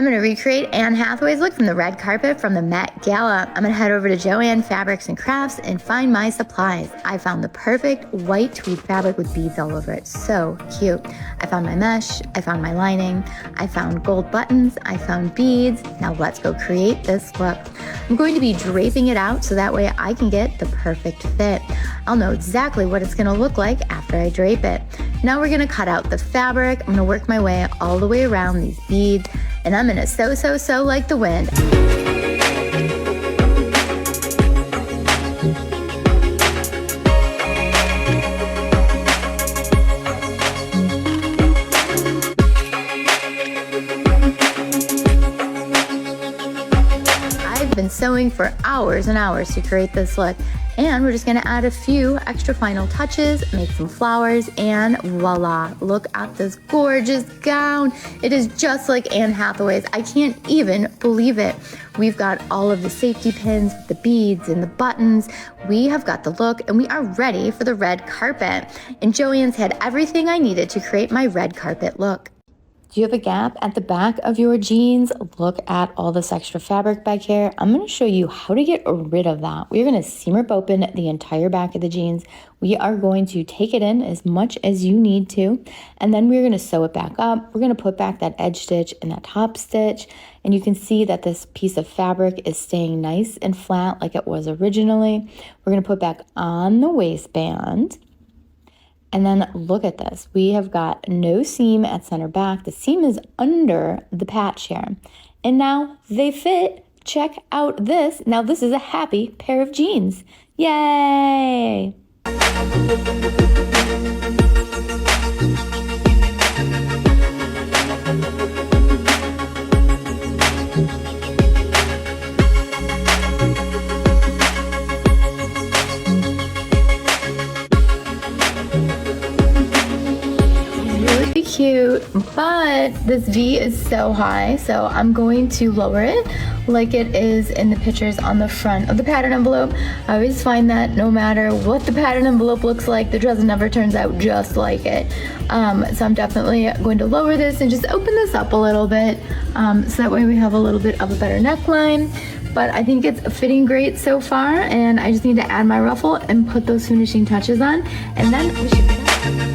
I'm going to recreate Anne Hathaway's look from the red carpet from the Met Gala. I'm going to head over to Joann Fabrics and Crafts and find my supplies. I found the perfect white tweed fabric with beads all over it. So cute. I found my mesh, I found my lining, I found gold buttons, I found beads. Now let's go create this look. I'm going to be draping it out so that way I can get the perfect fit. I'll know exactly what it's going to look like after I drape it. Now we're going to cut out the fabric. I'm going to work my way all the way around these beads, and I'm gonna sew like the wind. I've been sewing for hours and hours to create this look, and we're just gonna add a few extra final touches, make some flowers, and voila, look at this gorgeous gown. It is just like Anne Hathaway's. I can't even believe it. We've got all of the safety pins, the beads, and the buttons. We have got the look, and we are ready for the red carpet. And Joann's had everything I needed to create my red carpet look. Do you have a gap at the back of your jeans? Look at all this extra fabric back here. I'm going to show you how to get rid of that. We're going to seam rip open the entire back of the jeans. We are going to take it in as much as you need to, and then we're going to sew it back up. We're going to put back that edge stitch and that top stitch, and you can see that this piece of fabric is staying nice and flat like it was originally. We're going to put back on the waistband. And then look at this. We have got no seam at center back. The seam is under the patch here. And now they fit. Check out this. Now this is a happy pair of jeans. Yay! Cute, but this V is so high, so I'm going to lower it like it is in the pictures on the front of the pattern envelope. I always find that no matter what the pattern envelope looks like, the dress never turns out just like it. So I'm definitely going to lower this and just open this up a little bit, so that way we have a little bit of a better neckline. But I think it's fitting great so far, and I just need to add my ruffle and put those finishing touches on, and then we should be done.